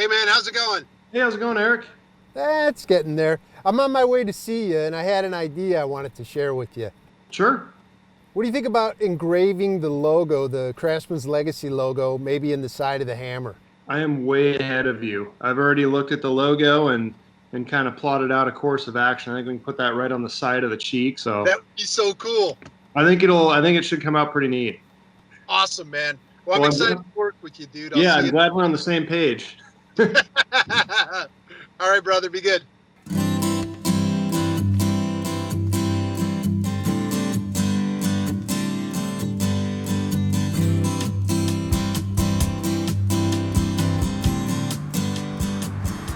Hey man, how's it going? Hey, how's it going, Eric? It's getting there. I'm on my way to see you, and I had an idea I wanted to share with you. Sure. What do you think about engraving the logo, the Craftsman's Legacy logo, maybe in the side of the hammer? I am way ahead of you. I've already looked at the logo and kind of plotted out a course of action. I think we can put that right on the side of the cheek. So that would be so cool. I think it should come out pretty neat. Awesome, man. Well, I'm excited to work with you, dude. Yeah, I'm glad we're on the same page. All right, brother, be good.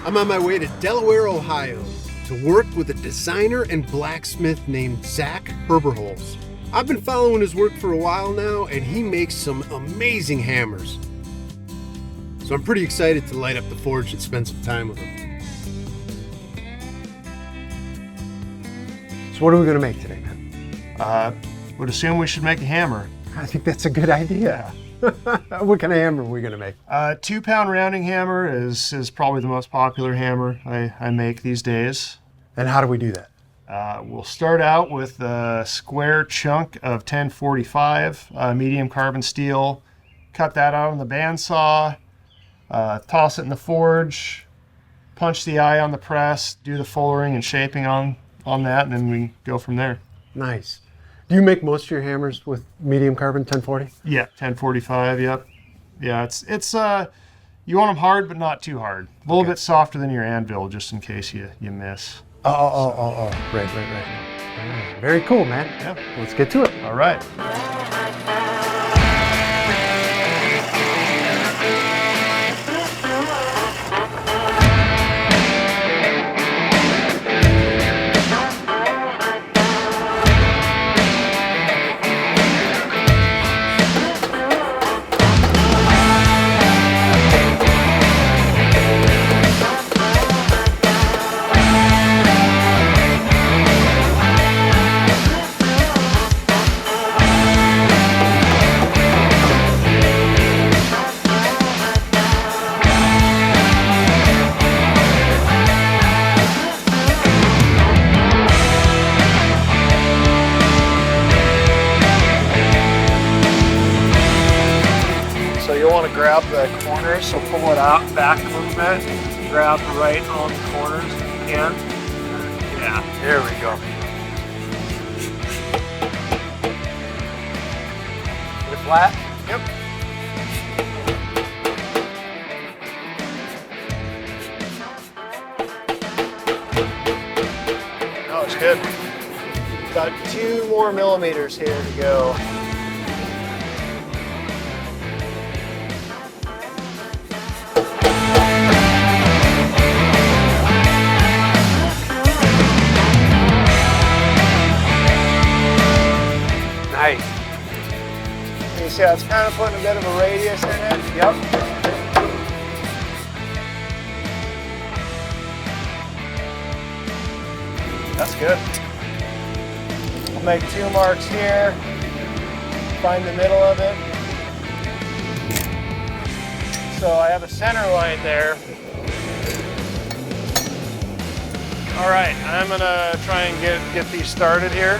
I'm on my way to Delaware, Ohio, to work with a designer and blacksmith named Zack Herberholz. I've been following his work for a while now, and he makes some amazing hammers. So I'm pretty excited to light up the forge and spend some time with him. So what are we going to make today, man? Would assume we should make a hammer. I think that's a good idea. What kind of hammer are we going to make? 2-pound rounding hammer is probably the most popular hammer I make these days. And how do we do that? We'll start out with a square chunk of 1045 medium carbon steel. Cut that out on the bandsaw. Toss it in the forge. Punch the eye on the press. Do the fullering and shaping on that, and then we go from there. Nice. Do you make most of your hammers with medium carbon 1040? Yeah, 1045. Yep. Yeah, it's you want them hard, but not too hard. A little bit softer than your anvil, just in case you miss. Oh. Right. Very cool, man. Yeah. Let's get to it. All right. Grab the corners, so pull it out back a little bit. Grab right on the corners if you can. Yeah, there we go. Get it flat? Yep. Oh, it's good. Got 2 more millimeters here to go. Nice. You see how it's kind of putting a bit of a radius in it? Yep. That's good. I'll make 2 marks here. Find the middle of it. So I have a center line there. All right, I'm gonna try and get these started here.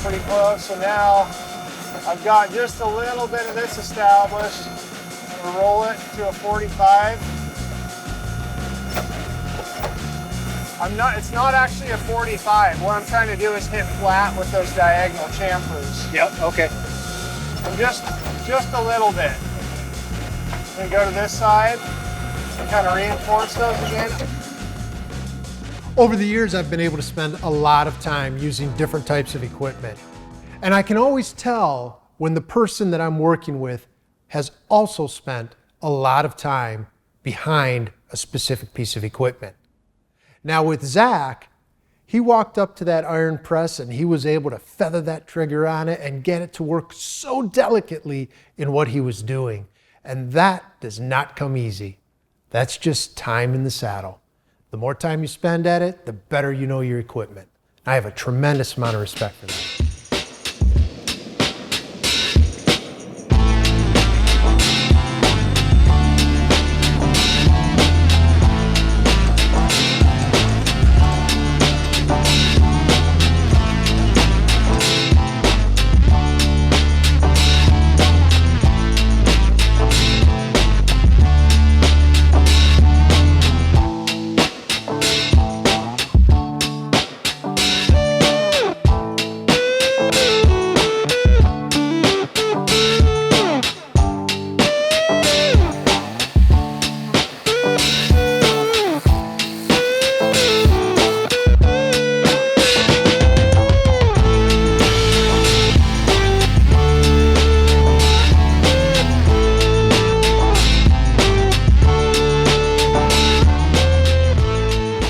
Pretty close, so now I've got just a little bit of this established. I'm gonna roll it to a 45. It's not actually a 45. What I'm trying to do is hit flat with those diagonal chamfers. Yep, okay. And just a little bit. And go to this side and kind of reinforce those again. Over the years, I've been able to spend a lot of time using different types of equipment. And I can always tell when the person that I'm working with has also spent a lot of time behind a specific piece of equipment. Now with Zack, he walked up to that iron press and he was able to feather that trigger on it and get it to work so delicately in what he was doing. And that does not come easy. That's just time in the saddle. The more time you spend at it, the better you know your equipment. I have a tremendous amount of respect for that.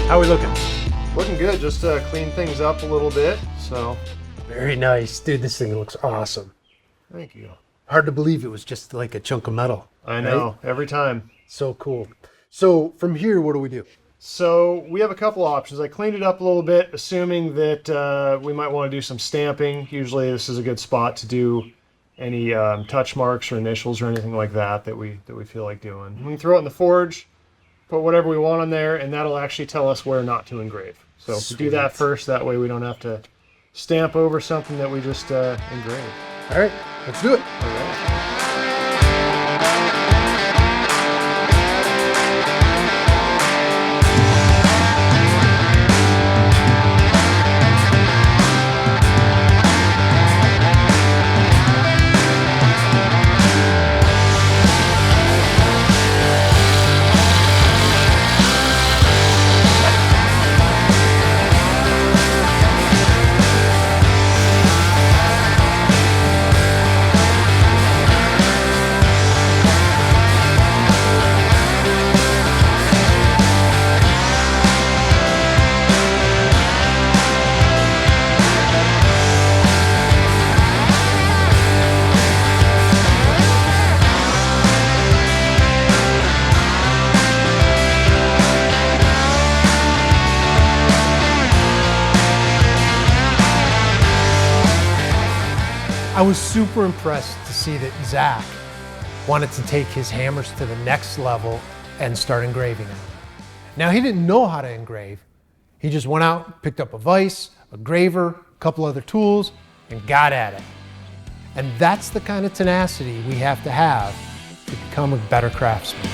How are we looking? Looking good, just to clean things up a little bit, so. Very nice. Dude, this thing looks awesome. Thank you. Hard to believe it was just like a chunk of metal. I know, right? every time. So cool. So from here, what do we do? So we have a couple options. I cleaned it up a little bit, assuming that we might want to do some stamping. Usually this is a good spot to do any touch marks or initials or anything like that we feel like doing. We can throw it in the forge, put whatever we want on there, and that'll actually tell us where not to engrave. So we do that first, that way we don't have to stamp over something that we just engraved. All right, let's do it. All right. I was super impressed to see that Zack wanted to take his hammers to the next level and start engraving them. Now, he didn't know how to engrave. He just went out, picked up a vise, a graver, a couple other tools, and got at it. And that's the kind of tenacity we have to become a better craftsman.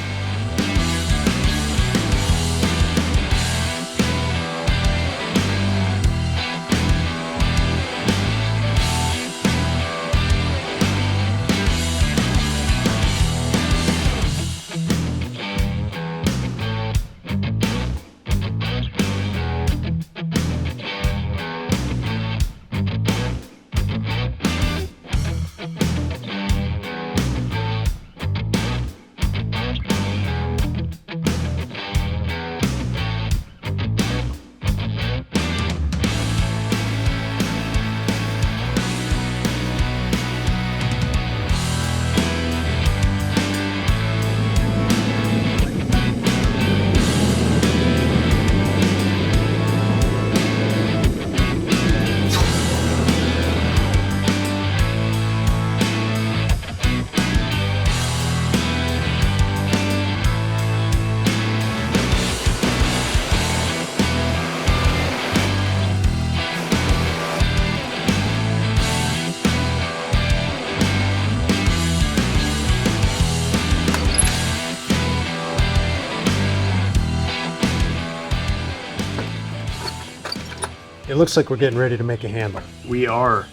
It looks like we're getting ready to make a handle. We are,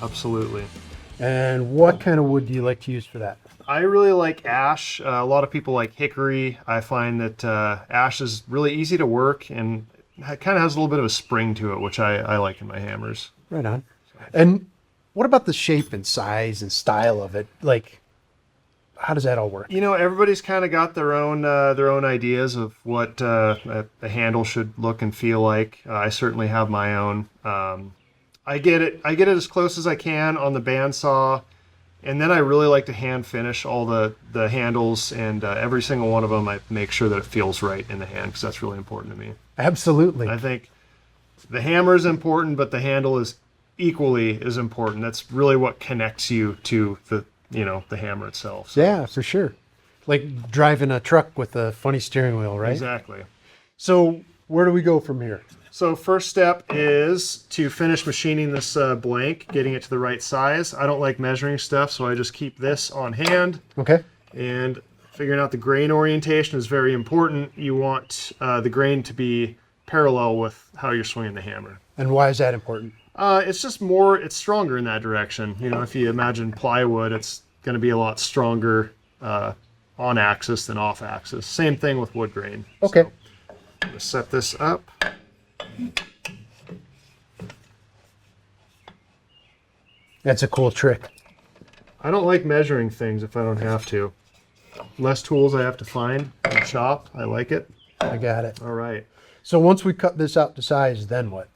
absolutely. And what kind of wood do you like to use for that? I really like ash. A lot of people like hickory. I find that ash is really easy to work and it kind of has a little bit of a spring to it, which I like in my hammers. Right on. And what about the shape and size and style of it? Like, how does that all work? You know, everybody's kind of got their own ideas of what a handle should look and feel like. I certainly have my own. I get it as close as I can on the bandsaw, and then I really like to hand finish all the handles, and every single one of them I make sure that it feels right in the hand, because that's really important to me. Absolutely. I think the hammer is important, but the handle is equally as important. That's really what connects you to the hammer itself. So. Yeah, for sure. Like driving a truck with a funny steering wheel, right? Exactly. So where do we go from here? So first step is to finish machining this blank, getting it to the right size. I don't like measuring stuff, so I just keep this on hand. Okay. And figuring out the grain orientation is very important. You want the grain to be parallel with how you're swinging the hammer. And why is that important? It's just it's stronger in that direction. You know, if you imagine plywood, it's going to be a lot stronger on axis than off axis. Same thing with wood grain. Okay. So, I'm going to set this up. That's a cool trick. I don't like measuring things if I don't have to. Less tools I have to find and chop. I like it. I got it. All right. So once we cut this out to size, then what?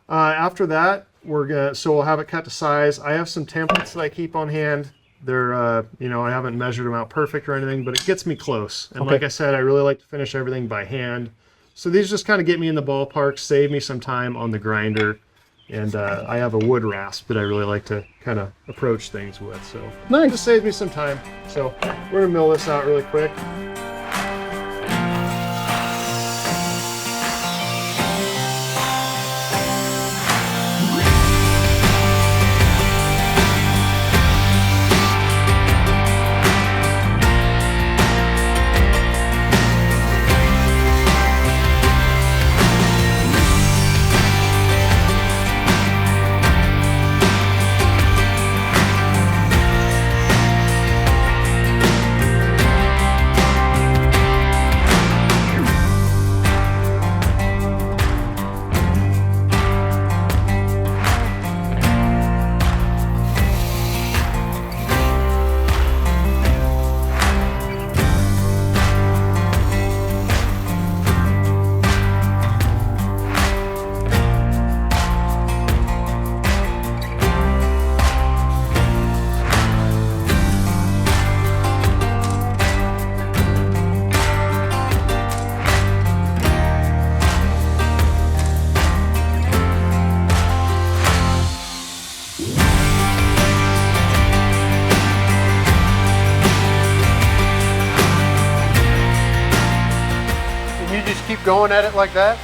After that, we'll have it cut to size. I have some templates that I keep on hand. They're, I haven't measured them out perfect or anything, but it gets me close. And like I said, I really like to finish everything by hand. So these just kind of get me in the ballpark, save me some time on the grinder. And I have a wood rasp that I really like to kind of approach things with. So Nice. It just saves me some time. So we're gonna mill this out really quick. Going at it like that?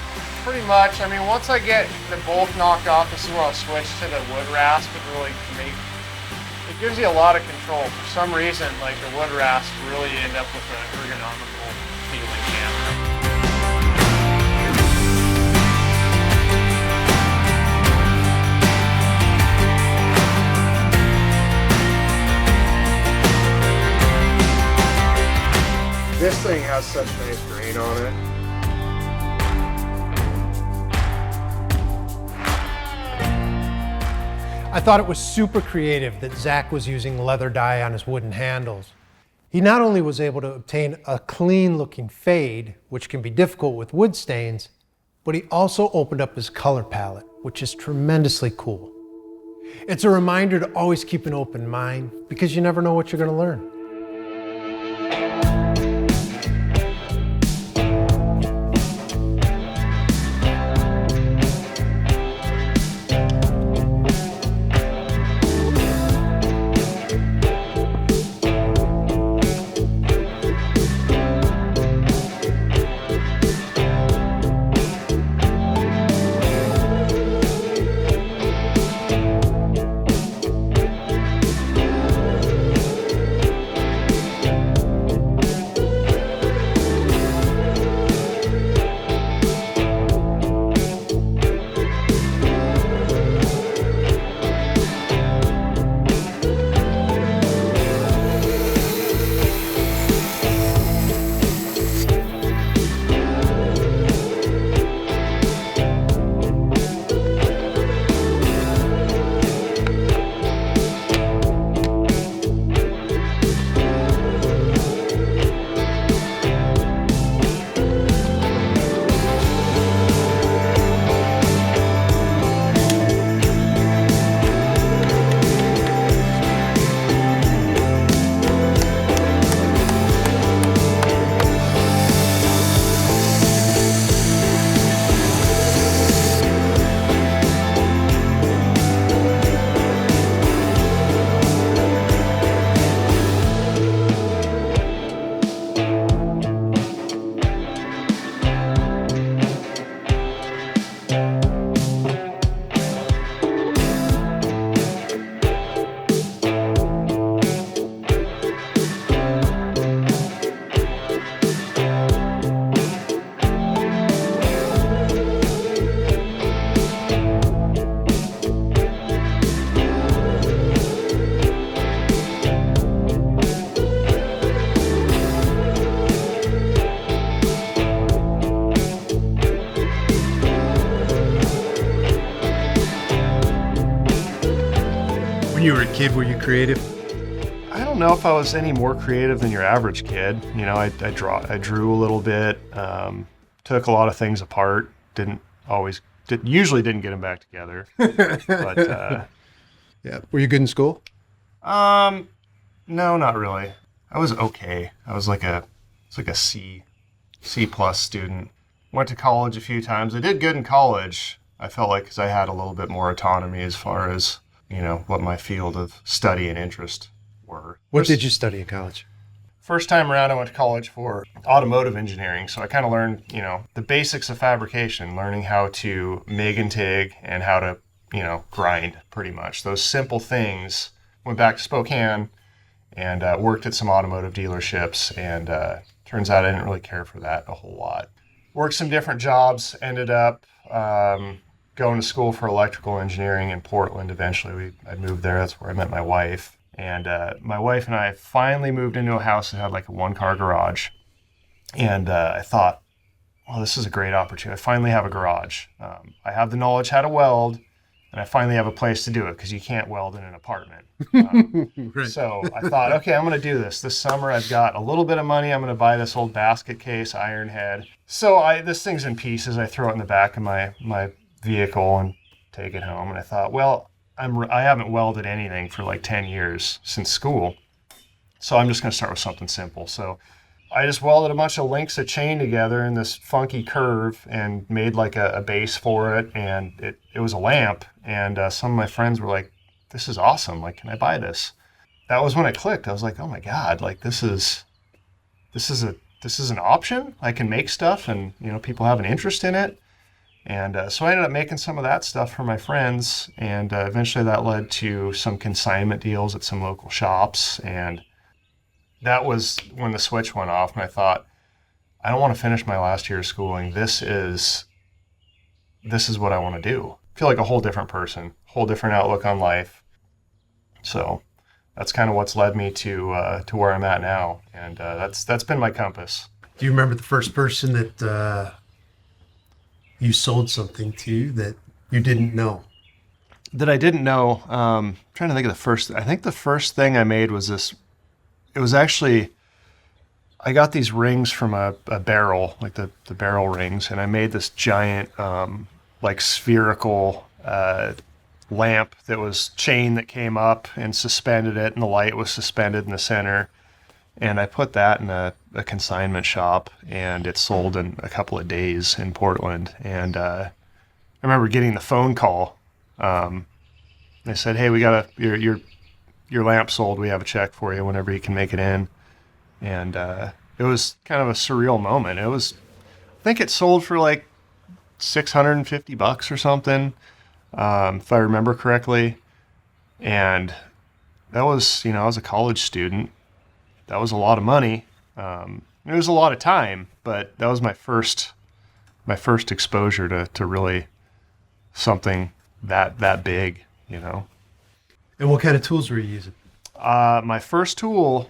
Pretty much. I mean, once I get the bolt knocked off, this is where I'll switch to the wood rasp and really it gives you a lot of control. For some reason, like the wood rasp, really end up with an ergonomical feeling hammer. This thing has such nice grain on it. I thought it was super creative that Zack was using leather dye on his wooden handles. He not only was able to obtain a clean looking fade, which can be difficult with wood stains, but he also opened up his color palette, which is tremendously cool. It's a reminder to always keep an open mind because you never know what you're going to learn. When you were a kid, were you creative? I don't know if I was any more creative than your average kid. You know, I drew a little bit, took a lot of things apart, usually didn't get them back together. But Yeah. Were you good in school? no, not really. I was okay. I was like a C plus student. Went to college a few times. I did good in college. I felt like because I had a little bit more autonomy as far as, you know, what my field of study and interest were. What did you study in college? First time around, I went to college for automotive engineering. So I kind of learned, you know, the basics of fabrication, learning how to MIG and TIG and how to, you know, grind pretty much. Those simple things. Went back to Spokane and worked at some automotive dealerships. And turns out I didn't really care for that a whole lot. Worked some different jobs, ended up going to school for electrical engineering in Portland. Eventually, I moved there. That's where I met my wife. And my wife and I finally moved into a house that had like a one-car garage. And I thought, well, this is a great opportunity. I finally have a garage. I have the knowledge how to weld, and I finally have a place to do it because you can't weld in an apartment. Right. So I thought, okay, I'm going to do this. This summer I've got a little bit of money. I'm going to buy this old basket case iron head. So this thing's in pieces. I throw it in the back of my vehicle and take it home. And I thought, well, I haven't welded anything for like 10 years since school. So I'm just going to start with something simple. So I just welded a bunch of links of chain together in this funky curve and made like a base for it. And it was a lamp. And some of my friends were like, this is awesome. Like, can I buy this? That was when it clicked. I was like, oh my God, like this is an option. I can make stuff and, you know, people have an interest in it. And so I ended up making some of that stuff for my friends. And eventually that led to some consignment deals at some local shops. And that was when the switch went off. And I thought, I don't want to finish my last year of schooling. This is what I want to do. I feel like a whole different person, whole different outlook on life. So that's kind of what's led me to where I'm at now. And that's been my compass. Do you remember the first person that you sold something to that you didn't know? That I didn't know. Trying to think of I think the first thing I made was this. It was actually, I got these rings from a barrel, like the barrel rings, and I made this giant, like spherical lamp that was chain that came up and suspended it, and the light was suspended in the center. And I put that in a consignment shop, and it sold in a couple of days in Portland. And I remember getting the phone call. They said, "Hey, we got your lamp sold. We have a check for you whenever you can make it in." And it was kind of a surreal moment. I think it sold for like $650 or something, if I remember correctly. And that was, you know, I was a college student. That was a lot of money. It was a lot of time, but that was my first exposure to really something that big, you know. And what kind of tools were you using? My first tools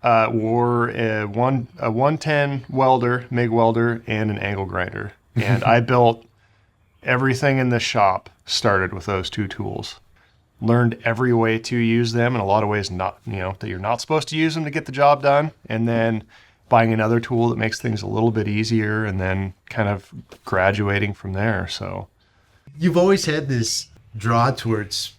were a 110 welder, MIG welder, and an angle grinder. And I built everything in the shop started with those two tools. Learned every way to use them, in a lot of ways not, you know, that you're not supposed to use them to get the job done, and then buying another tool that makes things a little bit easier, and then kind of graduating from there. So you've always had this draw towards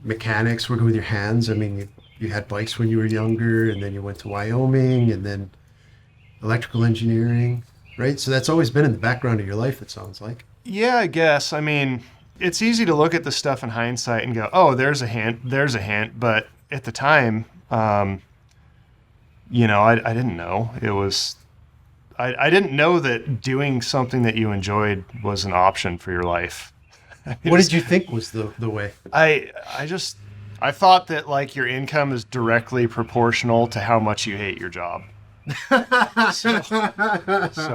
mechanics, working with your hands. I mean, you had bikes when you were younger, and then you went to Wyoming, and then electrical engineering, right? So that's always been in the background of your life, it sounds like. Yeah, I guess. I mean, it's easy to look at the stuff in hindsight and go, oh, there's a hint. But at the time, you know, I didn't know. I didn't know that doing something that you enjoyed was an option for your life. What did you think was the way? I thought that like your income is directly proportional to how much you hate your job. So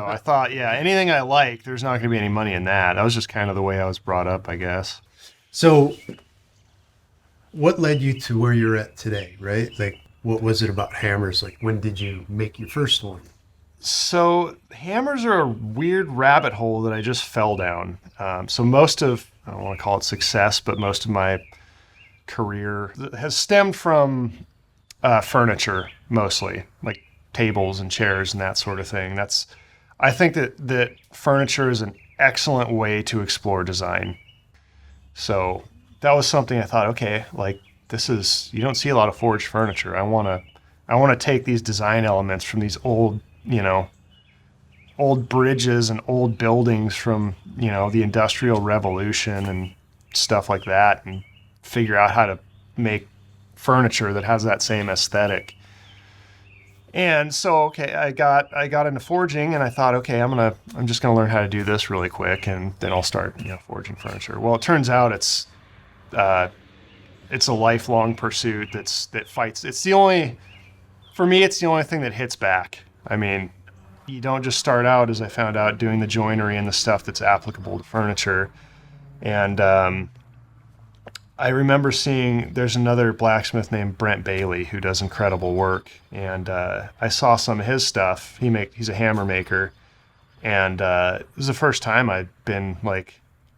I thought, yeah, anything I like, there's not going to be any money in that. That was just kind of the way I was brought up, I guess. So what led you to where you're at today, right? Like, what was it about hammers? Like, when did you make your first one? So hammers are a weird rabbit hole that I just fell down. So most of, I don't want to call it success, but most of my career has stemmed from furniture mostly, like tables and chairs and that sort of thing. I think that furniture is an excellent way to explore design. So that was something I thought, okay, like you don't see a lot of forged furniture. I want to take these design elements from these old, old bridges and old buildings from, the Industrial Revolution and stuff like that, and figure out how to make furniture that has that same aesthetic. And so, okay, I got into forging, and I thought, okay, I'm just gonna learn how to do this really quick, and then I'll start, forging furniture. Well, it turns out it's a lifelong pursuit that fights. For me, it's the only thing that hits back. I mean, you don't just start out, as I found out, doing the joinery and the stuff that's applicable to furniture. And I remember seeing there's another blacksmith named Brent Bailey who does incredible work. And I saw some of his stuff. He's a hammer maker. And it was the first time I'd been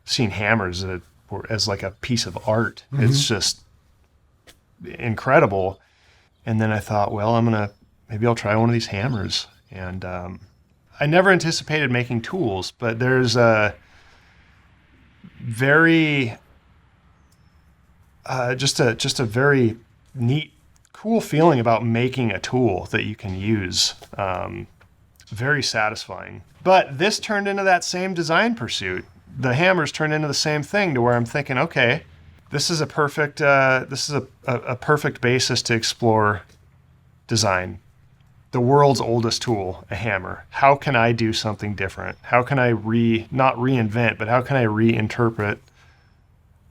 seen hammers as like a piece of art. Mm-hmm. It's just incredible. And then I thought, well, maybe I'll try one of these hammers. And I never anticipated making tools, but there's a very just a very neat, cool feeling about making a tool that you can use. Very satisfying. But this turned into that same design pursuit. The hammers turned into the same thing, to where I'm thinking, okay, this is a perfect perfect basis to explore design. The world's oldest tool, a hammer. How can I do something different? How can I not reinvent, but how can I reinterpret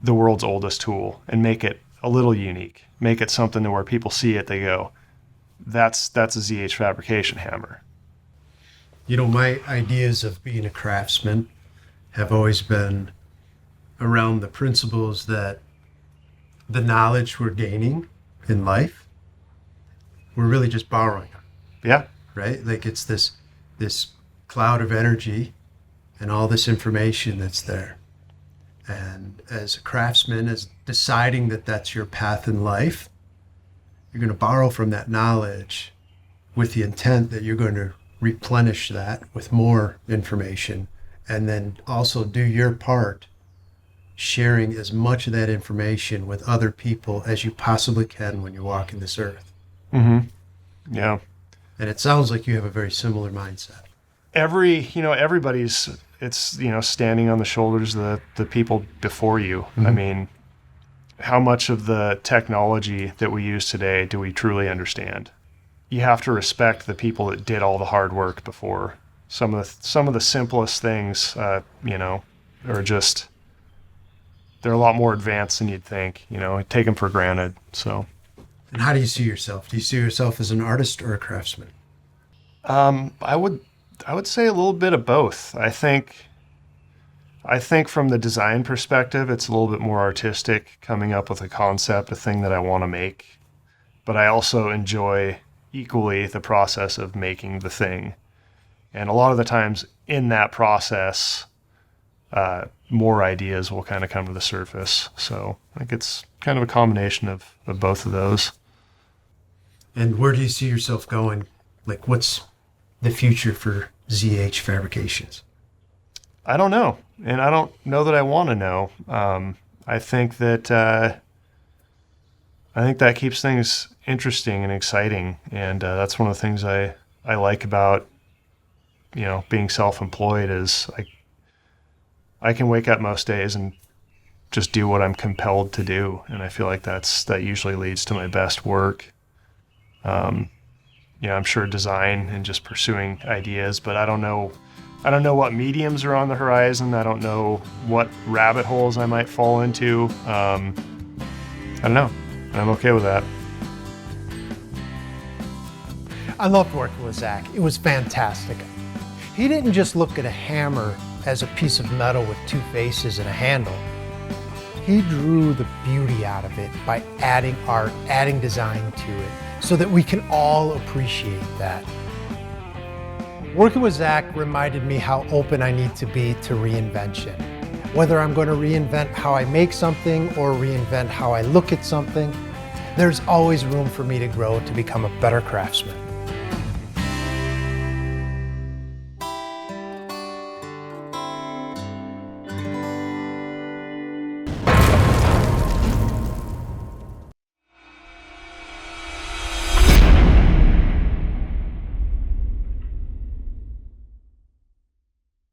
the world's oldest tool and make it a little unique? Make it something to where people see it, they go, that's a ZH Fabrication hammer. My ideas of being a craftsman have always been around the principles that the knowledge we're gaining in life, we're really just borrowing. Yeah. Right? Like it's this cloud of energy and all this information that's there. And as a craftsman, as deciding that that's your path in life, you're going to borrow from that knowledge with the intent that you're going to replenish that with more information, and then also do your part sharing as much of that information with other people as you possibly can when you're walking this earth. Mm-hmm. Yeah. And it sounds like you have a very similar mindset. Everybody's, it's, standing on the shoulders of the people before you. Mm-hmm. I mean, how much of the technology that we use today do we truly understand? You have to respect the people that did all the hard work before. Some of the simplest things, are just, they're a lot more advanced than you'd think. Take them for granted. So. And how do you see yourself? Do you see yourself as an artist or a craftsman? I would say a little bit of both. I think from the design perspective, it's a little bit more artistic, coming up with a concept, a thing that I want to make. But I also enjoy equally the process of making the thing. And a lot of the times in that process, more ideas will kind of come to the surface. So I think it's kind of a combination of both of those. And where do you see yourself going? Like, what's the future for ZH Fabrications? I don't know. And I don't know that I want to know. I think that keeps things interesting and exciting. And that's one of the things I like about, being self-employed is I can wake up most days and just do what I'm compelled to do. And I feel like that usually leads to my best work. I'm sure design and just pursuing ideas, but I don't know what mediums are on the horizon. I don't know what rabbit holes I might fall into. I don't know. And I'm okay with that. I loved working with Zack. It was fantastic. He didn't just look at a hammer as a piece of metal with two faces and a handle. He drew the beauty out of it by adding art, adding design to it, so that we can all appreciate that. Working with Zack reminded me how open I need to be to reinvention. Whether I'm going to reinvent how I make something or reinvent how I look at something, there's always room for me to grow to become a better craftsman.